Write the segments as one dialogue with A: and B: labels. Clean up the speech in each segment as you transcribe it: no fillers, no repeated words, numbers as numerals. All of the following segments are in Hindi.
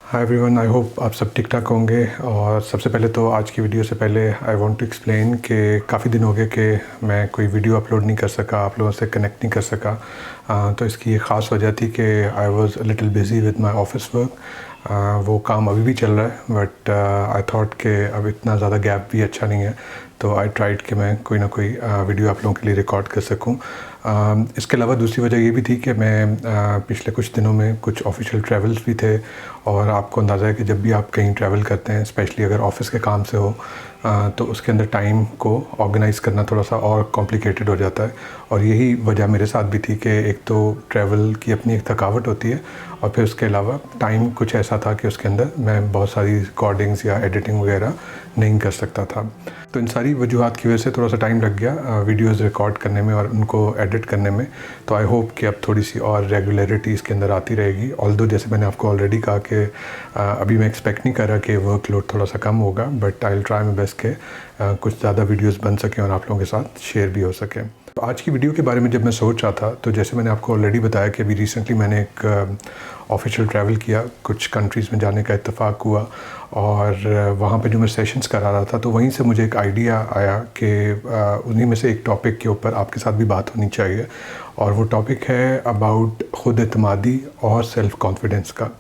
A: हाय एवरीवन, आई होप आप सब ठीक ठाक होंगे। और सबसे पहले तो आज की वीडियो से पहले आई वांट टू एक्सप्लेन कि काफ़ी दिन हो गए कि मैं कोई वीडियो अपलोड नहीं कर सका, आप लोगों से कनेक्ट नहीं कर सका। तो इसकी ये ख़ास वजह थी कि I was a little busy with my office work. वो काम अभी भी चल रहा है, बट आई थॉट कि अब इतना ज़्यादा गैप भी अच्छा नहीं है, तो आई ट्राइड कि मैं कोई ना कोई वीडियो आप लोगों के लिए रिकॉर्ड कर सकूं। इसके अलावा दूसरी वजह ये भी थी कि मैं पिछले कुछ दिनों में कुछ ऑफिशियल ट्रैवल्स भी थे, और आपको अंदाज़ा है कि जब भी आप कहीं ट्रैवल करते हैं, स्पेशली अगर ऑफ़िस के काम से हो, तो उसके अंदर टाइम को ऑर्गेनाइज़ करना थोड़ा सा और कॉम्प्लिकेटेड हो जाता है। और यही वजह मेरे साथ भी थी कि एक तो ट्रैवल की अपनी एक थकावट होती है, और फिर उसके अलावा टाइम कुछ ऐसा था कि उसके अंदर मैं बहुत सारी रिकॉर्डिंग्स या एडिटिंग वगैरह नहीं कर सकता था। तो इन सारी वजूहात की वजह से थोड़ा सा टाइम लग गया वीडियोज़ रिकॉर्ड करने में और उनको एडिट करने में। तो आई होप कि अब थोड़ी सी और रेगुलरिटी इसके अंदर आती रहेगी। ऑल्दो जैसे मैंने आपको ऑलरेडी कहा कि अभी मैं एक्सपेक्ट नहीं कर रहा कि वर्कलोड थोड़ा सा कम होगा, but I will try my best के कुछ ज़्यादा वीडियोस बन सकें और आप लोगों के साथ शेयर भी हो सकें। तो आज की वीडियो के बारे में जब मैं सोच रहा था, तो जैसे मैंने आपको ऑलरेडी बताया कि अभी रिसेंटली मैंने एक ऑफिशियल ट्रैवल किया, कुछ कंट्रीज़ में जाने का इत्तेफाक हुआ, और वहाँ पे जो मैं सेशंस करा रहा था, तो वहीं से मुझे एक आइडिया आया कि उन्हीं में से एक टॉपिक के ऊपर आपके साथ भी बात होनी चाहिए। और वो टॉपिक है अबाउट खुद एतमादी और सेल्फ़ कॉन्फिडेंस का।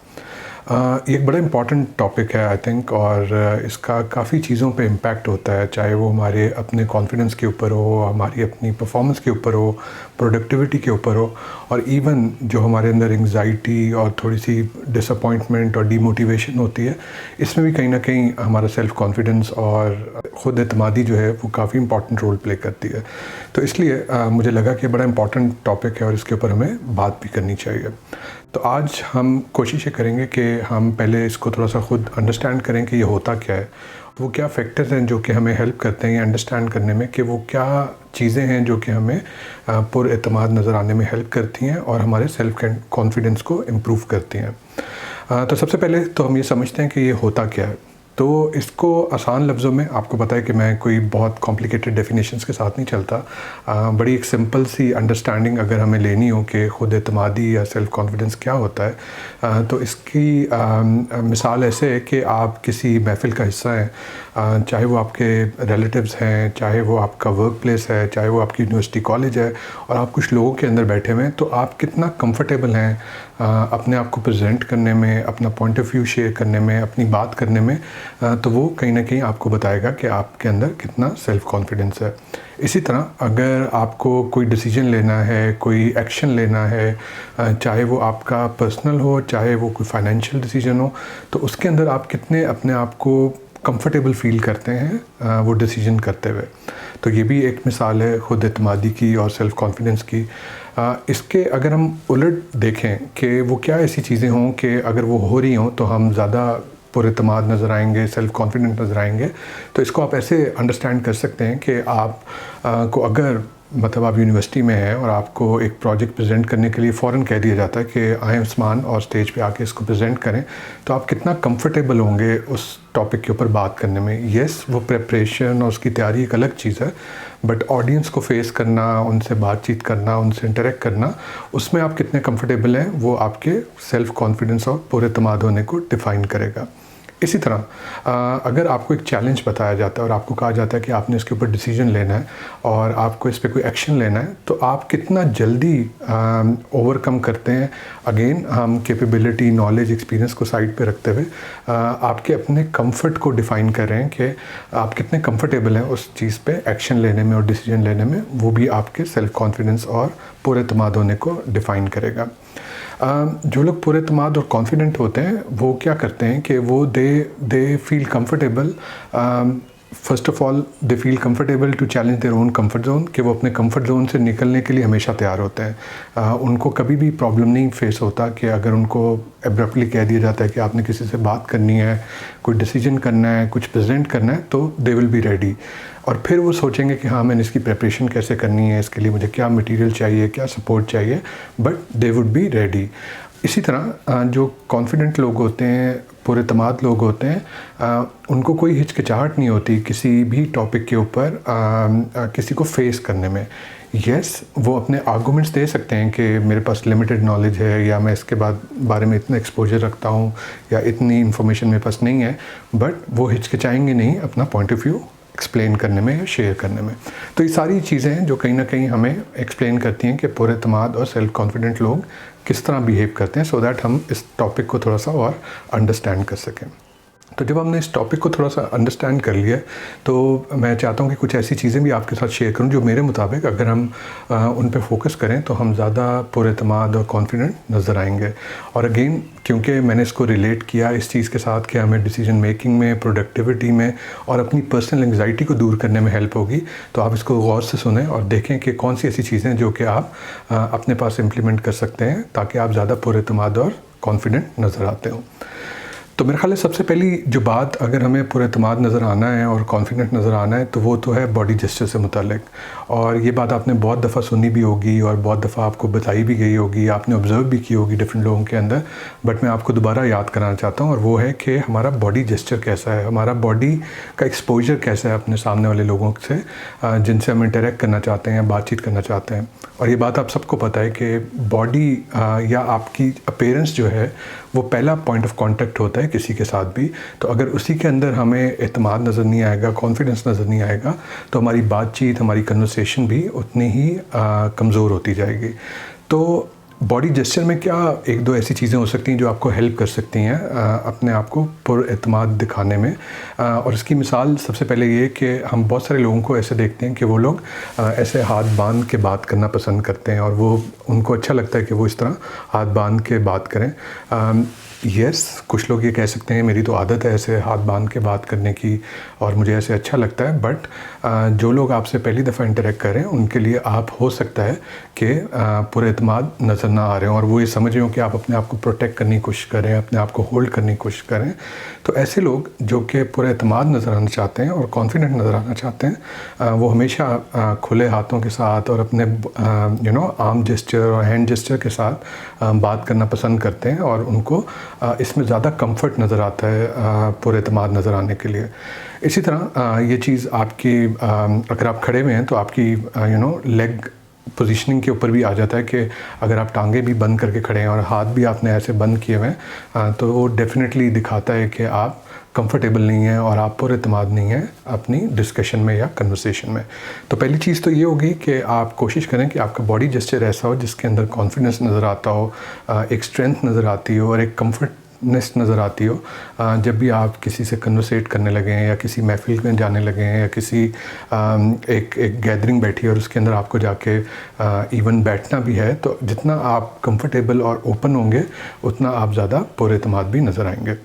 A: ये एक बड़ा इम्पॉर्टेंट टॉपिक है आई थिंक, और इसका काफ़ी चीज़ों पे इम्पैक्ट होता है, चाहे वो हमारे अपने कॉन्फिडेंस के ऊपर हो, हमारी अपनी परफॉर्मेंस के ऊपर हो, प्रोडक्टिविटी के ऊपर हो, और इवन जो हमारे अंदर एंग्जाइटी और थोड़ी सी डिसअपॉइंटमेंट और डीमोटिवेशन होती है, इसमें भी कहीं ना कहीं हमारा सेल्फ़ कॉन्फिडेंस और ख़ुद एतमादी जो है वो काफ़ी इंपॉर्टेंट रोल प्ले करती है। तो इसलिए मुझे लगा कि बड़ा इम्पॉर्टेंट टॉपिक है और इसके ऊपर हमें बात भी करनी चाहिए। तो आज हम कोशिश ये करेंगे कि हम पहले इसको थोड़ा सा खुद अंडरस्टैंड करें कि ये होता क्या है, वो क्या फैक्टर्स हैं जो कि हमें हेल्प करते हैं ये अंडरस्टैंड करने में कि वो क्या चीज़ें हैं जो कि हमें पुरएतमाद नज़र आने में हेल्प करती हैं और हमारे सेल्फ कॉन्फिडेंस को इम्प्रूव करती हैं। तो सबसे पहले तो हम ये समझते हैं कि ये होता क्या है। तो इसको आसान लफ्ज़ों में, आपको पता है कि मैं कोई बहुत कॉम्प्लिकेटेड डेफिनेशंस के साथ नहीं चलता, बड़ी एक सिंपल सी अंडरस्टैंडिंग अगर हमें लेनी हो कि खुद एतमादी या सेल्फ़ कॉन्फिडेंस क्या होता है, तो इसकी मिसाल ऐसे है कि आप किसी महफ़िल का हिस्सा हैं, चाहे वो आपके रिलेटिव्स हैं, चाहे वो आपका वर्क प्लेस है, चाहे वो आपकी यूनिवर्सिटी कॉलेज है, और आप कुछ लोगों के अंदर बैठे हुए हैं, तो आप कितना कंफर्टेबल हैं अपने आप को प्रेजेंट करने में, अपना पॉइंट ऑफ व्यू शेयर करने में, अपनी बात करने में, तो वो कहीं ना कहीं आपको बताएगा कि आपके अंदर कितना सेल्फ़ कॉन्फिडेंस है। इसी तरह अगर आपको कोई डिसीजन लेना है, कोई एक्शन लेना है, चाहे वो आपका पर्सनल हो, चाहे वो कोई फाइनेंशियल डिसीजन हो, तो उसके अंदर आप कितने अपने आप को कंफर्टेबल फ़ील करते हैं वो डिसीजन करते हुए। तो ये भी एक मिसाल है खुद एतमादी की और सेल्फ़ कॉन्फिडेंस की। इसके अगर हम उलट देखें कि वो क्या ऐसी चीज़ें हों कि अगर वो हो रही हों तो हम ज़्यादा पुरएतमाद नज़र आएंगे, सेल्फ़ कॉन्फिडेंट नज़र आएंगे, तो इसको आप ऐसे अंडरस्टैंड कर सकते हैं कि आप को अगर मतलब आप यूनिवर्सिटी में हैं और आपको एक प्रोजेक्ट प्रेजेंट करने के लिए फ़ौरन कह दिया जाता है कि आएँ उस्मान और स्टेज पे आके इसको प्रेजेंट करें, तो आप कितना कंफर्टेबल होंगे उस टॉपिक के ऊपर बात करने में। येस, वो प्रिपरेशन और उसकी तैयारी एक अलग चीज़ है, बट ऑडियंस को फेस करना, उनसे बातचीत करना, उनसे इंटरेक्ट करना, उसमें आप कितने कंफर्टेबल हैं वो आपके सेल्फ़ कॉन्फिडेंस और पुरएतमाद होने को डिफ़ाइन करेगा। इसी तरह अगर आपको एक चैलेंज बताया जाता है और आपको कहा जाता है कि आपने इसके ऊपर डिसीजन लेना है और आपको इस पे कोई एक्शन लेना है, तो आप कितना जल्दी ओवरकम करते हैं। अगेन हम कैपेबिलिटी, नॉलेज, एक्सपीरियंस को साइड पे रखते हुए आपके अपने कंफर्ट को डिफ़ाइन कर रहे हैं कि आप कितने कंफर्टेबल हैं उस चीज़ पे एक्शन लेने में और डिसीजन लेने में। वो भी आपके सेल्फ़ कॉन्फिडेंस और पुरएतमाद होने को डिफ़ाइन करेगा। जो लोग पुरएतमाद और कॉन्फिडेंट होते हैं वो क्या करते हैं कि वो they feel comfortable, first of all they feel comfortable to challenge their own comfort zone, कि वो अपने कंफर्ट जोन से निकलने के लिए हमेशा तैयार होते हैं। उनको कभी भी प्रॉब्लम नहीं फेस होता कि अगर उनको एब्रप्टली कह दिया जाता है कि आपने किसी से बात करनी है, कोई डिसीजन करना है, कुछ प्रेजेंट करना है, तो दे विल बी रेडी। और फिर वो सोचेंगे कि हाँ, मैंने इसकी प्रिपरेशन कैसे करनी है, इसके लिए मुझे क्या मटेरियल चाहिए, क्या सपोर्ट चाहिए, but they would be ready. इसी तरह जो कॉन्फिडेंट लोग होते हैं, पुरएतमाद लोग होते हैं, उनको कोई हिचकिचाहट नहीं होती किसी भी टॉपिक के ऊपर किसी को फेस करने में। यस, वो अपने आर्गूमेंट्स दे सकते हैं कि मेरे पास लिमिटेड नॉलेज है या मैं इसके बारे में इतना एक्सपोजर रखता हूँ या इतनी इन्फॉर्मेशन मेरे पास नहीं है, बट वो हिचकिचाएंगे नहीं अपना पॉइंट ऑफ व्यू एक्सप्लेन करने में या शेयर करने में। तो ये सारी चीज़ें हैं जो कहीं ना कहीं हमें एक्सप्लेन करती हैं कि पुरएतमाद और सेल्फ कॉन्फिडेंट लोग किस तरह बिहेव करते हैं, सो दैट हम इस टॉपिक को थोड़ा सा और अंडरस्टैंड कर सकें। तो जब हमने इस टॉपिक को थोड़ा सा अंडरस्टैंड कर लिया, तो मैं चाहता हूँ कि कुछ ऐसी चीज़ें भी आपके साथ शेयर करूँ जो मेरे मुताबिक अगर हम उन पे फोकस करें तो हम ज़्यादा पुरएतमाद और कॉन्फिडेंट नज़र आएंगे। और अगेन, क्योंकि मैंने इसको रिलेट किया इस चीज़ के साथ कि हमें डिसीजन मेकिंग में, प्रोडक्टिविटी में और अपनी पर्सनल एंग्जाइटी को दूर करने में हेल्प होगी, तो आप इसको गौर से सुनें और देखें कि कौन सी ऐसी चीज़ें जो कि आप अपने पास इम्प्लीमेंट कर सकते हैं ताकि आप ज़्यादा पुरएतमाद और कॉन्फिडेंट नज़र आते हो। तो मेरे ख्याल है सबसे पहली जो बात, अगर हमें पुरएतमाद नज़र आना है और कॉन्फिडेंट नज़र आना है, तो वो तो है बॉडी जेस्चर से मुतालिक। और ये बात आपने बहुत दफ़ा सुनी भी होगी और बहुत दफ़ा आपको बताई भी गई होगी, आपने ऑब्ज़र्व भी की होगी डिफरेंट लोगों के अंदर, बट मैं आपको दोबारा याद कराना चाहता हूँ। और वो है कि हमारा बॉडी जेस्चर कैसा है, हमारा बॉडी का एक्सपोजर कैसा है अपने सामने वाले लोगों से जिनसे हम इंटरेक्ट करना चाहते हैं, बातचीत करना चाहते हैं। और ये बात आप सबको पता है कि बॉडी या आपकी अपीयरेंस जो है वो पहला पॉइंट ऑफ कांटेक्ट होता है किसी के साथ भी। तो अगर उसी के अंदर हमें एतमाद नज़र नहीं आएगा, कॉन्फिडेंस नज़र नहीं आएगा, तो हमारी बातचीत, हमारी कन्वर्सेशन भी उतनी ही कमज़ोर होती जाएगी। तो बॉडी जेस्चर में क्या एक दो ऐसी चीज़ें हो सकती हैं जो आपको हेल्प कर सकती हैं अपने आप को पुरएतमाद दिखाने में। और इसकी मिसाल सबसे पहले ये कि हम बहुत सारे लोगों को ऐसे देखते हैं कि वो लोग ऐसे हाथ बांध के बात करना पसंद करते हैं और वो उनको अच्छा लगता है कि वो इस तरह हाथ बांध के बात करें। यस, कुछ लोग ये कह सकते हैं मेरी तो आदत है ऐसे हाथ बांध के बात करने की और मुझे ऐसे अच्छा लगता है, बट जो लोग आपसे पहली दफ़ा इंटरेक्ट करें उनके लिए आप हो सकता है कि पुरएतमाद नज़र ना आ रहे हों और वो ये समझ रहे हो कि आप अपने आप को प्रोटेक्ट करने की कोशिश करें, अपने आप को होल्ड करने की कोशिश करें। तो ऐसे लोग जो कि पुरएतमाद नज़र आना चाहते हैं और कॉन्फिडेंट नज़र आना चाहते हैं, वो हमेशा खुले हाथों के साथ और अपने आर्म जेस्चर और हैंड जेस्चर के साथ बात करना पसंद करते हैं और उनको इसमें ज़्यादा कंफर्ट नज़र आता है पुरएतमाद नज़र आने के लिए। इसी तरह ये चीज़ आपकी अगर आप खड़े हुए हैं तो आपकी लेग पोजीशनिंग के ऊपर भी आ जाता है कि अगर आप टांगे भी बंद करके खड़े हैं और हाथ भी आपने ऐसे बंद किए हुए हैं, तो वो डेफिनेटली दिखाता है कि आप कंफर्टेबल नहीं है और आप पुरएतमाद नहीं है अपनी डिस्कशन में या कन्वर्सेशन में। तो पहली चीज़ तो ये होगी कि आप कोशिश करें कि आपका बॉडी जेस्चर ऐसा हो जिसके अंदर कॉन्फिडेंस नज़र आता हो, एक स्ट्रेंथ नज़र आती हो और एक कंफर्टनेस नज़र आती हो। जब भी आप किसी से कन्वर्सेट करने लगे हैं या किसी महफिल में जाने लगे हैं या किसी एक गैदरिंग बैठी है और उसके अंदर आपको जाके इवन बैठना भी है, तो जितना आप कंफर्टेबल और ओपन होंगे उतना आप ज़्यादा पुरएतमाद भी नज़र आएंगे।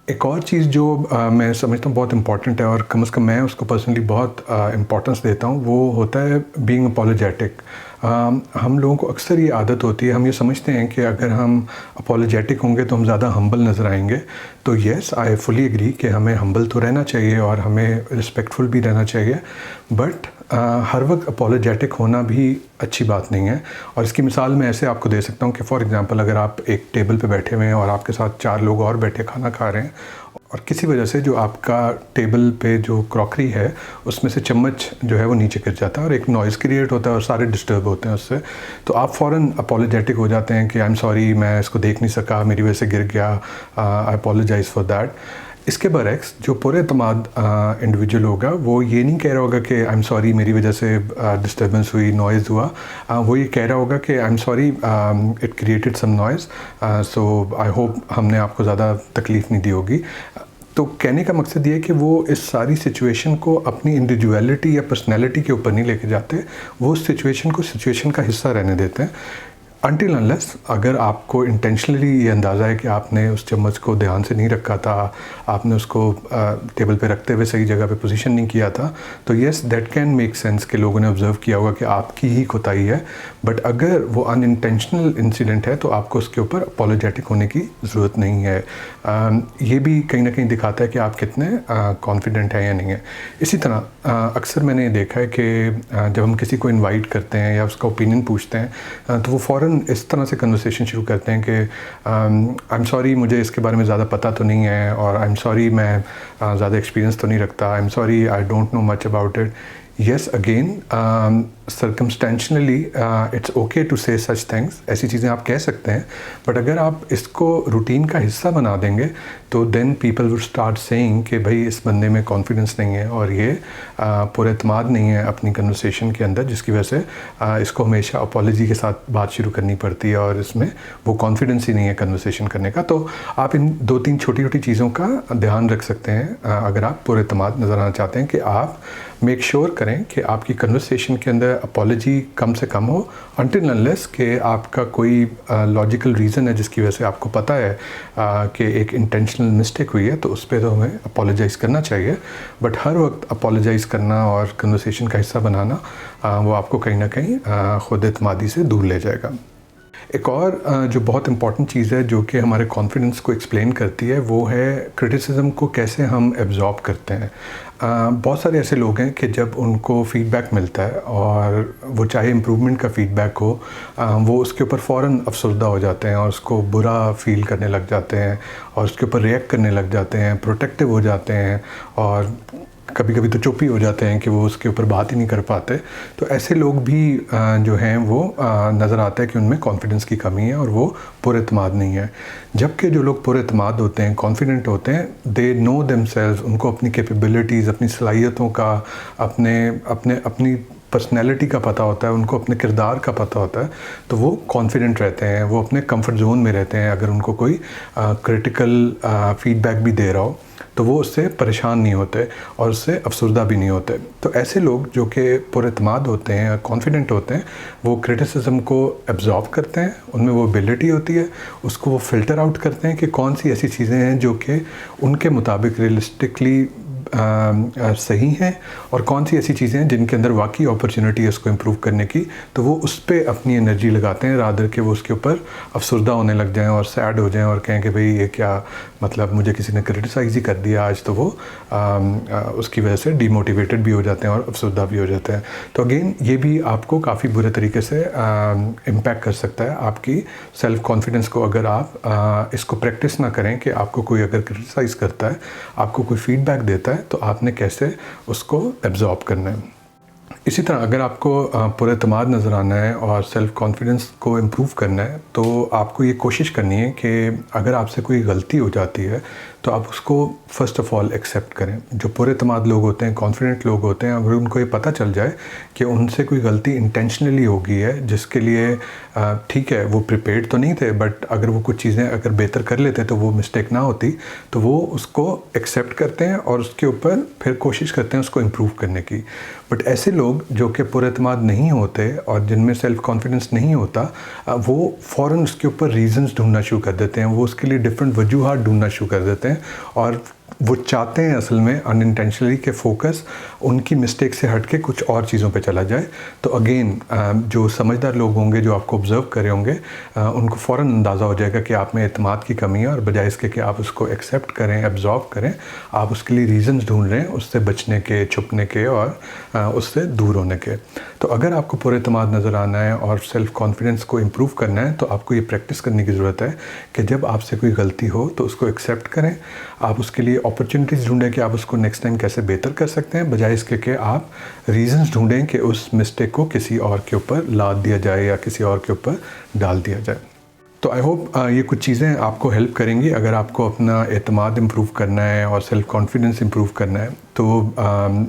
A: एक और चीज़ जो मैं समझता हूँ बहुत इम्पॉर्टेंट है और कम से कम मैं उसको पर्सनली बहुत इम्पोर्टेंस देता हूँ, वो होता है बीइंग अपोलोजेटिक। हम लोगों को अक्सर ये आदत होती है, हम ये समझते हैं कि अगर हम अपोलोजेटिक होंगे तो हम ज़्यादा हम्बल नज़र आएंगे। तो येस, आई फुली एग्री कि हमें हम्बल तो रहना चाहिए और हमें रिस्पेक्टफुल भी रहना चाहिए, बट हर वक्त अपोलोजेटिक होना भी अच्छी बात नहीं है। और इसकी मिसाल मैं ऐसे आपको दे सकता हूँ कि फॉर एग्ज़ाम्पल अगर आप एक टेबल पे बैठे हुए हैं और आपके साथ 4 लोग और बैठे खाना खा रहे हैं और किसी वजह से जो आपका टेबल पे जो क्रॉकरी है उसमें से चम्मच जो है वो नीचे गिर जाता है और एक नॉइज़ क्रिएट होता है और सारे डिस्टर्ब होते हैं उससे, तो आप फ़ौरन अपोलोजेटिक हो जाते हैं कि आई एम सॉरी, मैं इसको देख नहीं सका, मेरी वजह से गिर गया, आई अपोलोजाइज़ फॉर दैट। इसके बरक्स जो पुरएतमाद इंडिविजुअल होगा वो ये नहीं कह रहा होगा कि आई एम सॉरी मेरी वजह से डिस्टर्बेंस हुई, नॉइज़ हुआ। वो ये कह रहा होगा कि I am sorry it created some noise, so I hope हमने आपको ज़्यादा तकलीफ़ नहीं दी होगी। तो कहने का मकसद ये है कि वो इस सारी सिचुएशन को अपनी इंडिविजुअलिटी या पर्सनैलिटी के ऊपर नहीं लेके जाते, वो उस सिचुएशन को सिचुएशन का हिस्सा रहने देते हैं। अनटिल अनलेस अगर आपको इंटेंशनली ये अंदाज़ा है कि आपने उस चम्मच को ध्यान से नहीं रखा था, आपने उसको टेबल पे रखते हुए सही जगह पे पोजीशन नहीं किया था, तो yes that can make sense कि लोगों ने ऑब्ज़र्व किया होगा कि आपकी ही कोताही है। बट अगर वो अनइंटेंशनल इंसिडेंट है तो आपको उसके ऊपर अपोलोजेटिक होने की ज़रूरत नहीं है। ये भी कहीं ना कहीं दिखाता है कि आप कितने कॉन्फिडेंट हैं या नहीं है। इसी तरह अक्सर मैंने देखा है कि जब हम किसी को इन्वाइट करते हैं या उसका ओपिनियन पूछते हैं तो वो फ़ौरन इस तरह से कन्वर्सेशन शुरू करते हैं कि आई एम सॉरी मुझे इसके बारे में ज़्यादा पता तो नहीं है, और आई एम सॉरी मैं ज़्यादा एक्सपीरियंस तो नहीं रखता, आई am sorry I don't know much about it. Yes, again सर्कमस्टेंशनली it's okay to से सच थिंग्स, ऐसी चीज़ें आप कह सकते हैं, बट अगर आप इसको रूटीन का हिस्सा बना देंगे तो then people would start saying कि भाई इस बंदे में कॉन्फिडेंस नहीं है और ये पुरएतमाद नहीं है अपनी कन्वर्सेशन के अंदर, जिसकी वजह से इसको हमेशा अपॉलॉजी के साथ बात शुरू करनी पड़ती है और इसमें वो कॉन्फिडेंस ही नहीं है कन्वर्सेशन करने का। तो आप इन 2-3 छोटी-छोटी चीज़ों का ध्यान रख सकते हैं अगर आप पुरएतमाद नज़र आना चाहते हैं, कि आप मेक श्योर करें कि आपकी कन्वर्सेशन के अंदर अपॉलॉजी कम से कम हो, अनटिल अनलेस कि आपका कोई लॉजिकल रीज़न है जिसकी वजह से आपको पता है कि एक इंटेंशनल मिस्टेक हुई है, तो उस पर तो हमें अपोलोजाइज़ करना चाहिए। बट हर वक्त अपोलोजाइज़ करना और कन्वर्सेशन का हिस्सा बनाना वो आपको कहीं ना कहीं खुद एतमादी से दूर ले जाएगा। एक और जो बहुत इम्पॉर्टेंट चीज़ है जो कि हमारे कॉन्फिडेंस को एक्सप्लेन करती है, वो है क्रिटिसिज्म को कैसे हम एब्जॉर्ब करते हैं। बहुत सारे ऐसे लोग हैं कि जब उनको फ़ीडबैक मिलता है और वो चाहे इम्प्रूवमेंट का फ़ीडबैक हो, वो उसके ऊपर फ़ौरन अफसरदा हो जाते हैं और उसको बुरा फ़ील करने लग जाते हैं और उसके ऊपर रिएक्ट करने लग जाते हैं, प्रोटेक्टिव हो जाते हैं और कभी कभी तो चुप ही हो जाते हैं कि वो उसके ऊपर बात ही नहीं कर पाते। तो ऐसे लोग भी जो हैं वो नज़र आता है कि उनमें कॉन्फिडेंस की कमी है और वो पुरएतमाद नहीं है। जबकि जो लोग पुरएतमाद होते हैं, कॉन्फिडेंट होते हैं, दे नो देमसेल्व्स, उनको अपनी कैपेबिलिटीज़, अपनी सलाहियतों का, अपनी पर्सनैलिटी का पता होता है, उनको अपने किरदार का पता होता है, तो वो कॉन्फिडेंट रहते हैं, वो अपने कंफर्ट जोन में रहते हैं। अगर उनको कोई क्रिटिकल फीडबैक भी दे रहा हो तो वो उससे परेशान नहीं होते और उससे अफसरदा भी नहीं होते। तो ऐसे लोग जो कि पुरएतमाद होते हैं, कॉन्फिडेंट होते हैं, वो क्रिटिसिज्म को एब्जॉर्ब करते हैं, उनमें वो एबिलिटी होती है, उसको वो फ़िल्टर आउट करते हैं कि कौन सी ऐसी चीज़ें हैं जो कि उनके मुताबिक रियलिस्टिकली सही हैं और कौन सी ऐसी चीज़ें हैं जिनके अंदर वाकई अपॉर्चुनिटी है उसको इम्प्रूव करने की। तो वो उस पर अपनी एनर्जी लगाते हैं रादर कि वो उसके ऊपर अफसरदा होने लग जाएं और सैड हो जाएं और कहें कि भाई ये क्या, मतलब मुझे किसी ने क्रिटिसाइज़ ही कर दिया आज, तो वो उसकी वजह से डीमोटिवेटेड भी हो जाते हैं और अफसरदा भी हो जाते हैं। तो अगेन ये भी आपको काफ़ी बुरे तरीके से इम्पैक्ट कर सकता है आपकी सेल्फ़ कॉन्फिडेंस को, अगर आप इसको प्रैक्टिस ना करें कि आपको कोई अगर क्रिटिसाइज़ करता है, आपको कोई फ़ीडबैक देता है, तो आपने कैसे उसको एब्जॉर्ब करना है। इसी तरह अगर आपको पुरएतमाद नज़र आना है और सेल्फ़ कॉन्फिडेंस को इम्प्रूव करना है, तो आपको ये कोशिश करनी है कि अगर आपसे कोई गलती हो जाती है तो आप उसको फ़र्स्ट ऑफ़ ऑल एक्सेप्ट करें। जो पुरएतमाद लोग होते हैं, कॉन्फिडेंट लोग होते हैं, अगर उनको ये पता चल जाए कि उनसे कोई गलती इंटेंशनली हो गई है, जिसके लिए ठीक है वो प्रिपेयर्ड तो नहीं थे, बट अगर वो कुछ चीज़ें अगर बेहतर कर लेते तो वो मिस्टेक ना होती, तो वो उसको एक्सेप्ट करते हैं और उसके ऊपर फिर कोशिश करते हैं उसको इम्प्रूव करने की। बट ऐसे लोग जो कि पुरएतमाद नहीं होते और जिनमें सेल्फ़ कॉन्फिडेंस नहीं होता, वो फ़ौरन उसके ऊपर रीज़न्स ढूंढना शुरू कर देते हैं, वो उसके लिए डिफरेंट वजूहात ढूंढना शुरू कर देते हैं और वो चाहते हैं असल में अनइंटेंशनली कि फोकस उनकी मिस्टेक से हट के कुछ और चीज़ों पे चला जाए। तो अगेन जो समझदार लोग होंगे, जो आपको ऑब्ज़र्व करे होंगे, उनको फ़ौरन अंदाज़ा हो जाएगा कि आप में एतमाद की कमी है और बजाय इसके कि आप उसको एक्सेप्ट करें, एब्जॉर्ब करें, आप उसके लिए रीज़न्स ढूंढ रहे हैं उससे बचने के, छुपने के और उससे दूर होने के। तो अगर आपको पुरएतमाद नज़र आना है और सेल्फ़ कॉन्फिडेंस को इम्प्रूव करना है, तो आपको ये प्रैक्टिस करने की ज़रूरत है कि जब आपसे कोई गलती हो तो उसको एक्सेप्ट करें, आप उसके लिए अपॉर्चुनिटीज़ ढूंढें कि आप उसको नेक्स्ट टाइम कैसे बेहतर कर सकते हैं, बजाय इसके कि आप रीज़न्स ढूंढें कि उस मिस्टेक को किसी और के ऊपर लाद दिया जाए या किसी और के ऊपर डाल दिया जाए। तो आई होप ये कुछ चीज़ें आपको हेल्प करेंगी अगर आपको अपना एतमाद इम्प्रूव करना है और सेल्फ़ कॉन्फिडेंस इम्प्रूव करना है। तो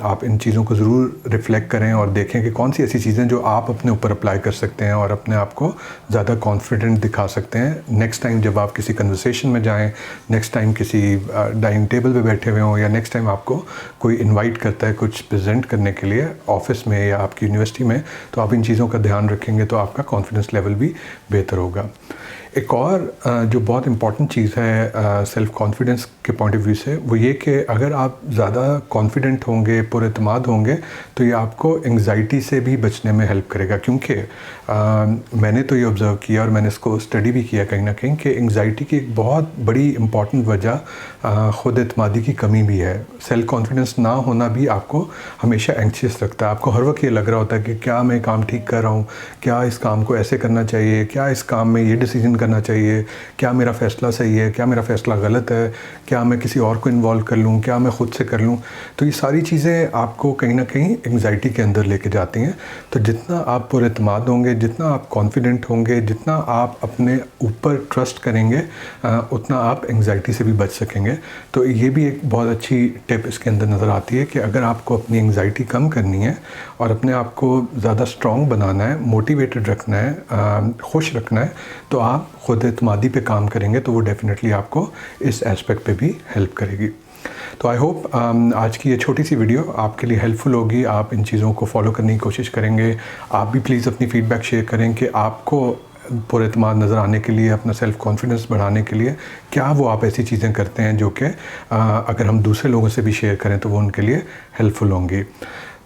A: आप इन चीज़ों को ज़रूर रिफ़्लेक्ट करें और देखें कि कौन सी ऐसी चीज़ें जो आप अपने ऊपर अप्लाई कर सकते हैं और अपने आप को ज़्यादा कॉन्फिडेंट दिखा सकते हैं। नेक्स्ट टाइम जब आप किसी कन्वर्सेशन में जाएं, नेक्स्ट टाइम किसी डाइनिंग टेबल पे बैठे हुए हों, या नेक्स्ट टाइम आपको कोई इनवाइट करता है कुछ प्रेजेंट करने के लिए ऑफ़िस में या आपकी यूनिवर्सिटी में, तो आप इन चीज़ों का ध्यान रखेंगे तो आपका कॉन्फिडेंस लेवल भी बेहतर होगा। एक और जो बहुत इम्पॉर्टेंट चीज़ है सेल्फ़ कॉन्फिडेंस के पॉइंट ऑफ व्यू से, वो ये कि अगर आप ज़्यादा कॉन्फिडेंट होंगे, पुरएतमाद होंगे, तो ये आपको एंग्जाइटी से भी बचने में हेल्प करेगा। क्योंकि मैंने तो ये ऑब्ज़र्व किया और मैंने इसको स्टडी भी किया कहीं ना कहीं कि एंग्जाइटी की एक बहुत बड़ी इम्पॉर्टेंट वजह खुद एतमादी की कमी भी है। सेल्फ़ कॉन्फिडेंस ना होना भी आपको हमेशा एंग्शियस रखता है। आपको हर वक्त ये लग रहा होता है कि क्या मैं काम ठीक कर रहा हूँ, क्या इस काम को ऐसे करना चाहिए, क्या इस काम में ये डिसीजन करना चाहिए, क्या मेरा फ़ैसला सही है, क्या मेरा फ़ैसला गलत है, क्या मैं किसी और को इन्वॉल्व कर लूँ, क्या मैं ख़ुद से कर लूँ। तो ये सारी चीज़ें आपको कहीं ना कहीं एंग्जाइटी के अंदर लेके जाती हैं। तो जितना आप पुरएतमाद होंगे, जितना आप कॉन्फिडेंट होंगे, जितना आप अपने ऊपर ट्रस्ट करेंगे, उतना आप एंग्जाइटी से भी बच सकेंगे। तो ये भी एक बहुत अच्छी टिप इसके अंदर नज़र आती है कि अगर आपको अपनी एंग्जाइटी कम करनी है और अपने आप को ज़्यादा स्ट्रॉन्ग बनाना है, मोटिवेटेड रखना है, खुश रखना है, तो आप खुद एतमादी पे काम करेंगे तो वो डेफ़िनेटली आपको इस एस्पेक्ट पे भी हेल्प करेगी। तो आई होप आज की ये छोटी सी वीडियो आपके लिए हेल्पफुल होगी। आप इन चीज़ों को फॉलो करने की कोशिश करेंगे। आप भी प्लीज़ अपनी फ़ीडबैक शेयर करें कि आपको पुरएतमाद नज़र आने के लिए, अपना सेल्फ़ कॉन्फिडेंस बढ़ाने के लिए क्या वो आप ऐसी चीज़ें करते हैं जो कि अगर हम दूसरे लोगों से भी शेयर करें तो वो उनके लिए हेल्पफुल होंगी।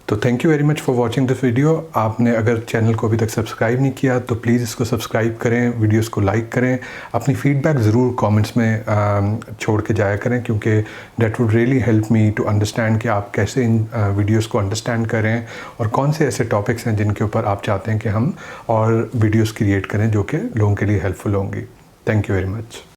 A: तो thank you very much for watching this video. आपने अगर चैनल को अभी तक सब्सक्राइब नहीं किया तो प्लीज़ इसको सब्सक्राइब करें, वीडियोस को लाइक करें, अपनी फ़ीडबैक ज़रूर कमेंट्स में छोड़ के जाया करें, क्योंकि that would really help me to understand कि आप कैसे इन वीडियोस को अंडरस्टैंड करें और कौन से ऐसे टॉपिक्स हैं जिनके ऊपर आप चाहते हैं कि हम और वीडियोज़ क्रिएट करें जो कि लोगों के लिए हेल्पफुल होंगी। Thank you very much.